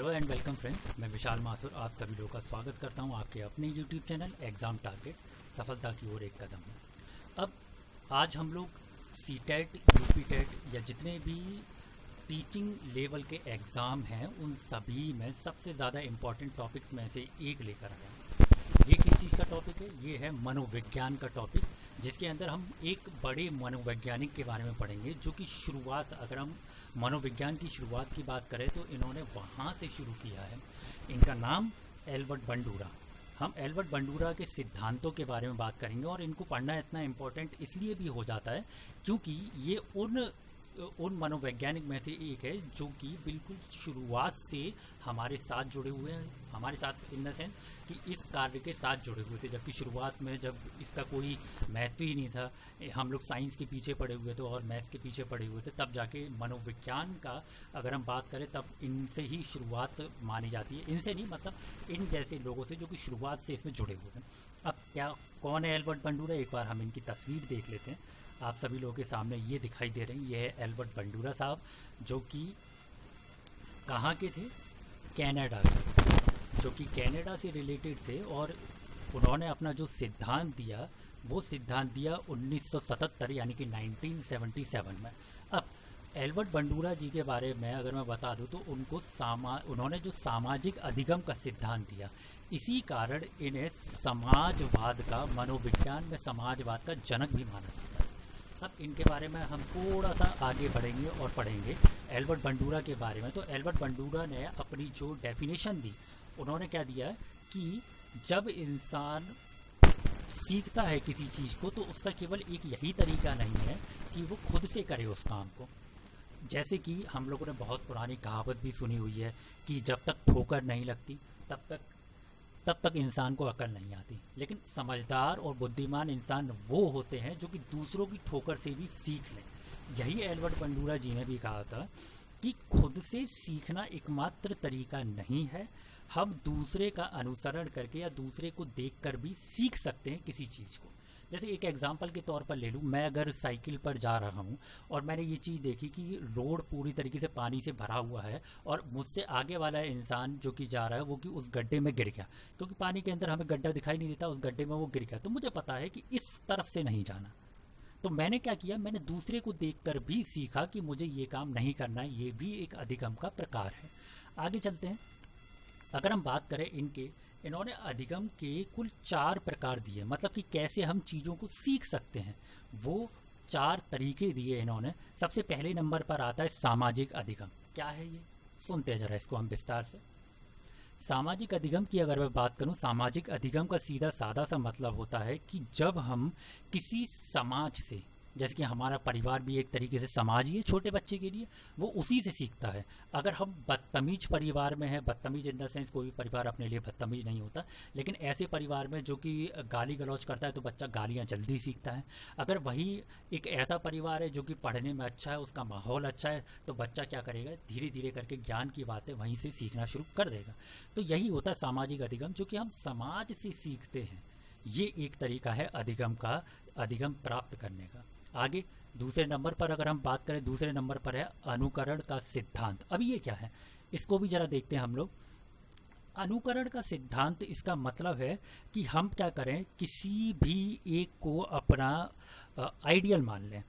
Hello and welcome friend, मैं विशाल माथुर आप सभी लोगों का स्वागत करता हूं आपके अपने यूट्यूब चैनल एग्ज़ाम टारगेट सफलता की ओर एक कदम है। अब आज हम लोग सीटेट, यूपीटेट या जितने भी टीचिंग लेवल के एग्ज़ाम हैं उन सभी में सबसे ज़्यादा इम्पॉर्टेंट टॉपिक्स में से एक लेकर आए हैं। ये किस चीज़ का टॉपिक है? ये है मनोविज्ञान का टॉपिक, जिसके अंदर हम एक बड़े मनोवैज्ञानिक के बारे में पढ़ेंगे जो कि शुरुआत, अगर हम मनोविज्ञान की शुरुआत की बात करें तो इन्होंने वहाँ से शुरू किया है। इनका नाम एल्बर्ट बंडूरा। हम एल्बर्ट बंडूरा के सिद्धांतों के बारे में बात करेंगे और इनको पढ़ना इतना इम्पोर्टेंट इसलिए भी हो जाता है क्योंकि ये उन मनोवैज्ञानिक में से एक है जो कि बिल्कुल शुरुआत से हमारे साथ जुड़े हुए हैं, हमारे साथ इन द सेंस कि इस कार्य के साथ जुड़े हुए थे। जबकि शुरुआत में जब इसका कोई महत्व ही नहीं था, हम लोग साइंस के पीछे पड़े हुए थे और मैथ्स के पीछे पड़े हुए थे, तब जाके मनोविज्ञान का अगर हम बात करें तब इनसे ही शुरुआत मानी जाती है। इनसे नहीं, मतलब इन जैसे लोगों से जो कि शुरुआत से इसमें जुड़े हुए हैं। अब कौन है एल्बर्ट बंडूरा? एक बार हम इनकी तस्वीर देख लेते हैं। आप सभी लोगों के सामने ये दिखाई दे रही है, ये है एल्बर्ट बंडूरा साहब, जो कि कहाँ के थे? कनाडा के, जो कि कनाडा से रिलेटेड थे। और उन्होंने अपना जो सिद्धांत दिया वो सिद्धांत दिया 1977 यानी कि 1977 में। अब एल्बर्ट बंडूरा जी के बारे में अगर मैं बता दूं तो उन्होंने जो सामाजिक अधिगम का सिद्धांत दिया, इसी कारण इन्हें समाजवाद का, मनोविज्ञान में समाजवाद का जनक भी माना जाता है। अब इनके बारे में हम थोड़ा सा आगे बढ़ेंगे और पढ़ेंगे एल्बर्ट बंडूरा के बारे में। तो एल्बर्ट बंडूरा ने अपनी जो डेफिनेशन दी, उन्होंने क्या दिया कि जब इंसान सीखता है किसी चीज़ को तो उसका केवल एक यही तरीका नहीं है कि वो खुद से करे उस काम को। जैसे कि हम लोगों ने बहुत पुरानी कहावत भी सुनी हुई है कि जब तक ठोकर नहीं लगती तब तक इंसान को अकल नहीं आती। लेकिन समझदार और बुद्धिमान इंसान वो होते हैं जो कि दूसरों की ठोकर से भी सीख लें। यही एल्बर्ट बंडूरा जी ने भी कहा था कि खुद से सीखना एकमात्र तरीका नहीं है, हम दूसरे का अनुसरण करके या दूसरे को देखकर भी सीख सकते हैं किसी चीज़ को। जैसे एक एग्जांपल के तौर पर ले लूँ, मैं अगर साइकिल पर जा रहा हूँ और मैंने ये चीज़ देखी कि रोड पूरी तरीके से पानी से भरा हुआ है और मुझसे आगे वाला इंसान जो कि जा रहा है वो कि उस गड्ढे में गिर गया, क्योंकि पानी के अंदर हमें गड्ढा दिखाई नहीं देता, उस गड्ढे में वो गिर गया। तो मुझे पता है कि इस तरफ से नहीं जाना। तो मैंने क्या किया, मैंने दूसरे को देखकर भी सीखा कि मुझे ये काम नहीं करना है। ये भी एक अधिगम का प्रकार है। आगे चलते हैं। अगर हम बात करें इन्होंने अधिगम के कुल 4 प्रकार दिए, मतलब कि कैसे हम चीज़ों को सीख सकते हैं, वो 4 तरीके दिए इन्होंने। सबसे पहले नंबर पर आता है सामाजिक अधिगम। क्या है ये? सुनते हैं जरा इसको हम विस्तार से। सामाजिक अधिगम की अगर मैं बात करूं, सामाजिक अधिगम का सीधा सादा सा मतलब होता है कि जब हम किसी समाज से, जैसे कि हमारा परिवार भी एक तरीके से समाज ही है छोटे बच्चे के लिए, वो उसी से सीखता है। अगर हम बदतमीज परिवार में हैं, बदतमीज इन द सेंस कोई भी परिवार अपने लिए बदतमीज नहीं होता, लेकिन ऐसे परिवार में जो कि गाली गलौज करता है तो बच्चा गालियाँ जल्दी सीखता है। अगर वही एक ऐसा परिवार है जो कि पढ़ने में अच्छा है, उसका माहौल अच्छा है, तो बच्चा क्या करेगा, धीरे धीरे करके ज्ञान की बातें वहीं से सीखना शुरू कर देगा। तो यही होता है सामाजिक अधिगम, जो कि हम समाज से सीखते हैं। ये एक तरीका है अधिगम प्राप्त करने का। आगे दूसरे नंबर पर अगर हम बात करें, दूसरे नंबर पर है अनुकरण का सिद्धांत। अभी ये क्या है, इसको भी जरा देखते हैं हम लोग। अनुकरण का सिद्धांत, इसका मतलब है कि हम क्या करें, किसी भी एक को अपना आइडियल मान लें।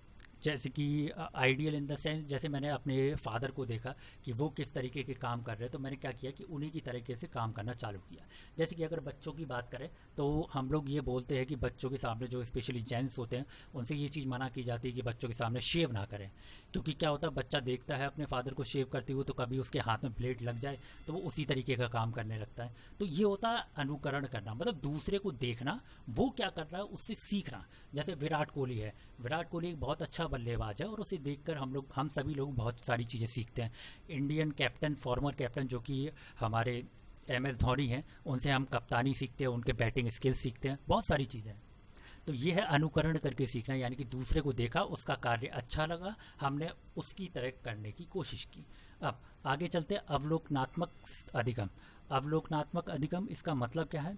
जैसे कि आइडियल इन द सेंस, जैसे मैंने अपने फादर को देखा कि वो किस तरीके के काम कर रहे हैं, तो मैंने क्या किया कि उन्हीं की तरीके से काम करना चालू किया। जैसे कि अगर बच्चों की बात करें तो हम लोग ये बोलते हैं कि बच्चों के सामने, जो स्पेशली जेंट्स होते हैं, उनसे ये चीज़ मना की जाती है कि बच्चों के सामने शेव ना करें। क्योंकि क्या होता है, बच्चा देखता है अपने फादर को शेव करते हुए, तो कभी उसके हाथ में ब्लेड लग जाए तो वो उसी तरीके का काम करने लगता है। तो ये होता है अनुकरण करना, मतलब दूसरे को देखना, वो क्या कर रहा है उससे सीखना। जैसे विराट कोहली है, विराट कोहली एक बहुत अच्छा बल्लेबाज है और उसे देखकर हम सभी लोग बहुत सारी चीज़ें सीखते हैं। इंडियन कैप्टन, फॉर्मर कैप्टन जो कि हमारे MS धोनी हैं, उनसे हम कप्तानी सीखते हैं, उनके बैटिंग स्किल्स सीखते हैं, बहुत सारी चीज़ें हैं। तो ये है अनुकरण करके सीखना, यानी कि दूसरे को देखा, उसका कार्य अच्छा लगा, हमने उसकी तरह करने की कोशिश की। अब आगे चलते हैं अवलोकनात्मक अधिगम। अवलोकनात्मक अधिगम, इसका मतलब क्या है,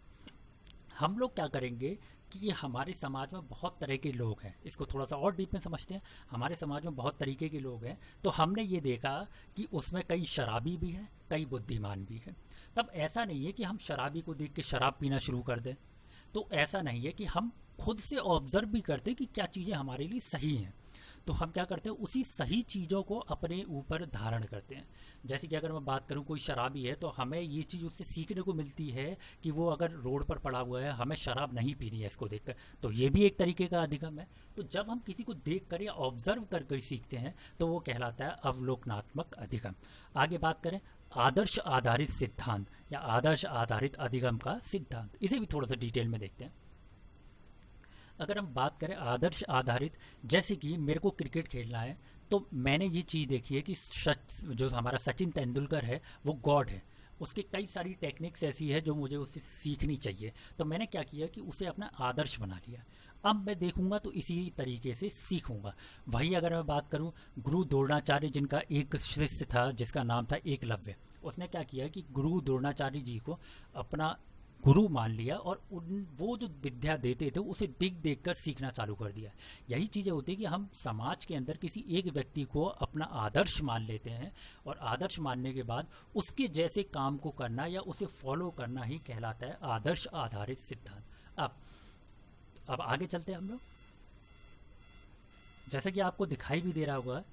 हम लोग क्या करेंगे कि हमारे समाज में बहुत तरह के लोग हैं। इसको थोड़ा सा और डीप में समझते हैं। हमारे समाज में बहुत तरीके के लोग हैं, तो हमने ये देखा कि उसमें कई शराबी भी हैं, कई बुद्धिमान भी हैं। तब ऐसा नहीं है कि हम शराबी को देख के शराब पीना शुरू कर दें। तो ऐसा नहीं है कि हम खुद से ऑब्जर्व भी करते कि क्या चीज़ें हमारे लिए सही हैं, तो हम क्या करते हैं उसी सही चीज़ों को अपने ऊपर धारण करते हैं। जैसे कि अगर मैं बात करूं कोई शराबी है, तो हमें ये चीज़ उससे सीखने को मिलती है कि वो अगर रोड पर पड़ा हुआ है, हमें शराब नहीं पीनी है इसको देखकर, तो ये भी एक तरीके का अधिगम है। तो जब हम किसी को देख कर या ऑब्जर्व कर कर सीखते हैं तो वो कहलाता है अवलोकनात्मक अधिगम। आगे बात करें आदर्श आधारित सिद्धांत या आदर्श आधारित अधिगम का सिद्धांत, इसे भी थोड़ा सा डिटेल में देखते हैं। अगर हम बात करें आदर्श आधारित, जैसे कि मेरे को क्रिकेट खेलना है, तो मैंने ये चीज़ देखी है कि जो हमारा सचिन तेंदुलकर है वो गॉड है। उसकी कई सारी टेक्निक्स ऐसी है जो मुझे उससे सीखनी चाहिए, तो मैंने क्या किया कि उसे अपना आदर्श बना लिया। अब मैं देखूंगा तो इसी तरीके से सीखूंगा। वही अगर मैं बात करूं गुरु द्रोणाचार्य, जिनका एक शिष्य था जिसका नाम था एकलव्य, उसने क्या किया कि गुरु द्रोणाचार्य जी को अपना गुरु मान लिया और वो जो विद्या देते थे उसे देख देख कर सीखना चालू कर दिया। यही चीज़ें होती है कि हम समाज के अंदर किसी एक व्यक्ति को अपना आदर्श मान लेते हैं और आदर्श मानने के बाद उसके जैसे काम को करना या उसे फॉलो करना ही कहलाता है आदर्श आधारित सिद्धांत। अब आगे चलते हैं हम लोग। जैसे कि आपको दिखाई भी दे रहा होगा,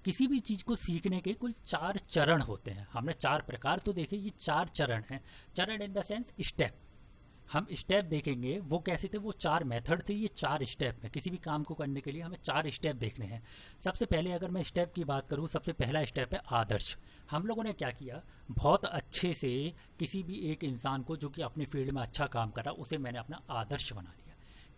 किसी भी चीज़ को सीखने के कुल 4 चरण होते हैं। हमने 4 प्रकार तो देखे, ये 4 चरण हैं। चरण इन द सेंस स्टेप। हम स्टेप देखेंगे वो कैसे थे, वो 4 मेथड थे, ये 4 स्टेप में किसी भी काम को करने के लिए हमें 4 स्टेप देखने हैं। सबसे पहले अगर मैं स्टेप की बात करूँ, सबसे पहला स्टेप है आदर्श। हम लोगों ने क्या किया, बहुत अच्छे से किसी भी एक इंसान को जो कि अपने फील्ड में अच्छा काम कर रहा, उसे मैंने अपना आदर्श बना लिया।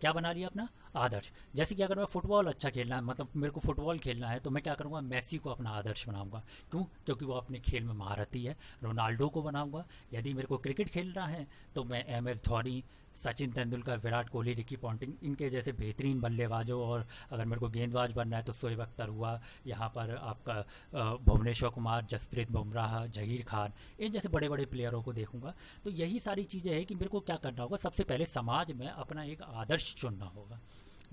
क्या बना लिया, अपना आदर्श। जैसे कि अगर मैं फुटबॉल अच्छा खेलना है, मतलब मेरे को फुटबॉल खेलना है, तो मैं क्या करूँगा, मेसी को अपना आदर्श बनाऊंगा। क्यों? क्योंकि वो अपने खेल में महारथी है। रोनाल्डो को बनाऊंगा। यदि मेरे को क्रिकेट खेलना है तो मैं MS Dhoni, Sachin Tendulkar, Virat Kohli, Ricky Ponting, इनके जैसे बेहतरीन बल्लेबाजों, और अगर मेरे को गेंदबाज बनना है तो शोएब अख्तर हुआ, यहाँ पर आपका भुवनेश्वर कुमार, जसप्रीत बुमराह, जहीर खान, इन जैसे बड़े बड़े प्लेयरों को देखूंगा। तो यही सारी चीज़ें हैं कि मेरे को क्या करना होगा, सबसे पहले समाज में अपना एक आदर्श चुनना होगा।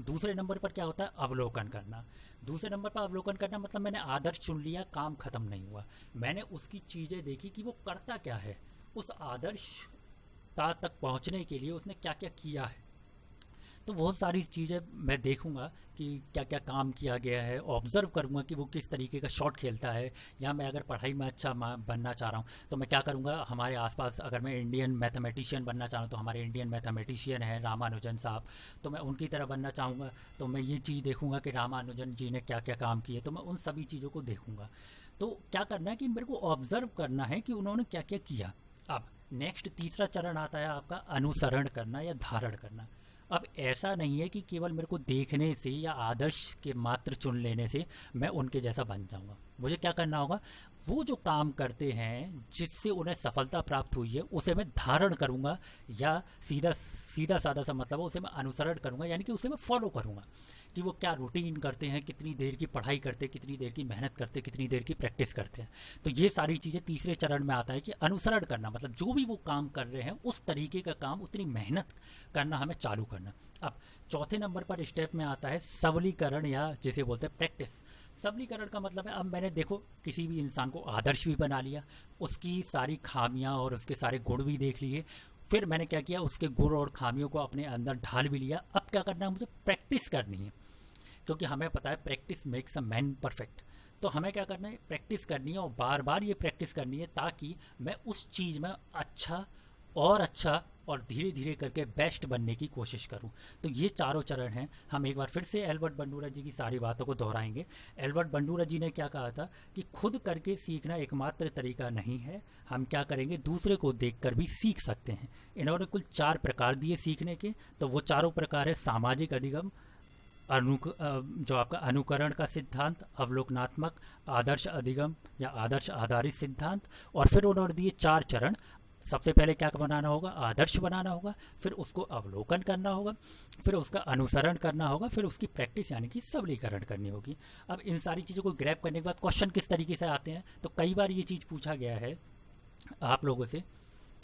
दूसरे नंबर पर क्या होता है, अवलोकन करना। दूसरे नंबर पर अवलोकन करना मतलब मैंने आदर्श चुन लिया, काम खत्म नहीं हुआ, मैंने उसकी चीज़ें देखी कि वो करता क्या है, उस आदर्श तक पहुंचने के लिए उसने क्या क्या किया है। तो बहुत सारी चीज़ें मैं देखूंगा कि क्या क्या काम किया गया है, ऑब्जर्व करूंगा कि वो किस तरीके का शॉट खेलता है। या मैं अगर पढ़ाई में अच्छा बनना चाह रहा हूँ तो मैं क्या करूंगा, हमारे आसपास अगर मैं इंडियन मैथमेटिशियन बनना चाह रहा हूँ तो हमारे इंडियन मैथमेटिशियन हैं रामानुजन साहब, तो मैं उनकी तरह बनना चाहूँगा। तो मैं ये चीज़ देखूंगा कि रामानुजन जी ने क्या क्या काम किए, तो मैं उन सभी चीज़ों को देखूंगा। तो क्या करना है कि मेरे को ऑब्जर्व करना है कि उन्होंने क्या क्या किया। अब नेक्स्ट तीसरा चरण आता है आपका अनुसरण करना या धारण करना। अब ऐसा नहीं है कि केवल मेरे को देखने से या आदर्श के मात्र चुन लेने से मैं उनके जैसा बन जाऊंगा। मुझे क्या करना होगा, वो जो काम करते हैं जिससे उन्हें सफलता प्राप्त हुई है उसे मैं धारण करूंगा, या सीधा सीधा साधा सा मतलब है उसे मैं अनुसरण करूंगा, यानी कि उसे मैं फॉलो करूंगा कि वो क्या रूटीन करते हैं, कितनी देर की पढ़ाई करते हैं, कितनी देर की मेहनत करते हैं, कितनी देर की प्रैक्टिस करते हैं। तो ये सारी चीज़ें तीसरे चरण में आता है कि अनुसरण करना, मतलब जो भी वो काम कर रहे हैं उस तरीके का काम, उतनी मेहनत करना हमें चालू करना। अब चौथे नंबर पर स्टेप में आता है सबलीकरण, या जिसे बोलते हैं प्रैक्टिस। सबलीकरण का मतलब है, अब मैंने देखो किसी भी इंसान को आदर्श भी बना लिया, उसकी सारी खामियां और उसके सारे गुण भी देख लिए, फिर मैंने क्या किया, उसके गुण और खामियों को अपने अंदर ढाल भी लिया। अब क्या करना है, मुझे प्रैक्टिस करनी है, क्योंकि हमें पता है practice makes a man perfect. तो हमें क्या करना है, प्रैक्टिस करनी है और बार बार ये प्रैक्टिस करनी है ताकि मैं उस चीज़ में अच्छा और धीरे धीरे करके बेस्ट बनने की कोशिश करूं। तो ये चारों चरण हैं। हम एक बार फिर से एल्बर्ट बंडूरा जी की सारी बातों को दोहराएंगे। एल्बर्ट बंडूरा जी ने क्या कहा था कि खुद करके सीखना एकमात्र तरीका नहीं है, हम क्या करेंगे, दूसरे को देखकर भी सीख सकते हैं। इन्होंने कुल 4 प्रकार दिए सीखने के, तो वो चारों प्रकार है सामाजिक अधिगम, जो आपका अनुकरण का सिद्धांत, अवलोकनात्मक, आदर्श अधिगम या आदर्श आधारित सिद्धांत, और फिर उन्होंने दिए 4 चरण। सबसे पहले क्या बनाना होगा, आदर्श बनाना होगा, फिर उसको अवलोकन करना होगा, फिर उसका अनुसरण करना होगा, फिर उसकी प्रैक्टिस यानी कि सबलीकरण करनी होगी। अब इन सारी चीज़ों को ग्रैब करने के बाद क्वेश्चन किस तरीके से आते हैं, तो कई बार ये चीज़ पूछा गया है आप लोगों से,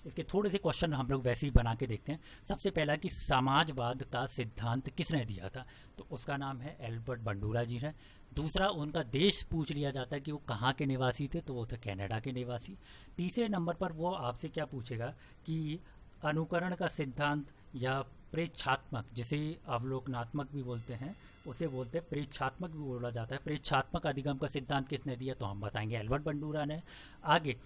इसके थोड़े से क्वेश्चन हम लोग वैसे ही बना के देखते हैं। सबसे पहला कि समाजवाद का सिद्धांत किसने दिया था, तो उसका नाम है एल्बर्ट बंडूरा जी है। दूसरा, उनका देश पूछ लिया जाता है कि वो कहाँ के निवासी थे, तो वो थे कनाडा के निवासी। तीसरे नंबर पर वो आपसे क्या पूछेगा कि अनुकरण का सिद्धांत या प्रेक्षात्मक, जिसे अवलोकनात्मक भी बोलते हैं, उसे बोलते हैं प्रेक्षात्मक भी बोला जाता है, प्रेक्षात्मक अधिगम का सिद्धांत किसने दिया, तो हम बताएंगे एल्बर्ट बंडूरा ने। आगे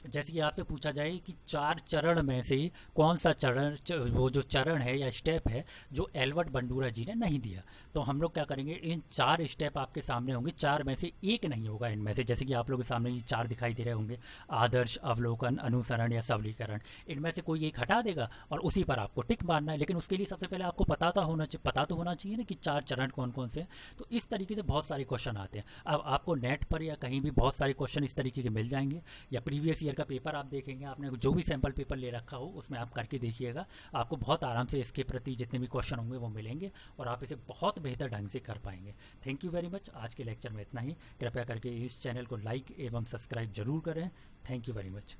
जैसे कि आपसे पूछा जाए कि 4 चरण में से कौन सा चरण, वो जो चरण है या स्टेप है जो एल्बर्ट बंडूरा जी ने नहीं दिया, तो हम लोग क्या करेंगे, इन 4 स्टेप आपके सामने होंगे, 4 में से एक नहीं होगा इनमें से। जैसे कि आप लोगों के सामने ये 4 दिखाई दे रहे होंगे, आदर्श, अवलोकन, अनुसरण या सबलीकरण, इनमें से कोई एक हटा देगा और उसी पर आपको टिक मारना है। लेकिन उसके लिए सबसे पहले आपको पता तो होना चाहिए ना कि 4 चरण कौन कौन से हैं। तो इस तरीके से बहुत सारे क्वेश्चन आते हैं। अब आपको नेट पर या कहीं भी बहुत सारे क्वेश्चन इस तरीके के मिल जाएंगे, या प्रीवियस ईयर का पेपर आप देखेंगे, आपने जो भी सैंपल पेपर ले रखा हो उसमें आप करके देखिएगा, आपको बहुत आराम से इसके प्रति जितने भी क्वेश्चन होंगे वो मिलेंगे और आप इसे बहुत बेहतर ढंग से कर पाएंगे। Thank you very much. आज के लेक्चर में इतना ही। कृपया करके इस चैनल को लाइक एवं सब्सक्राइब जरूर करें। Thank you very much.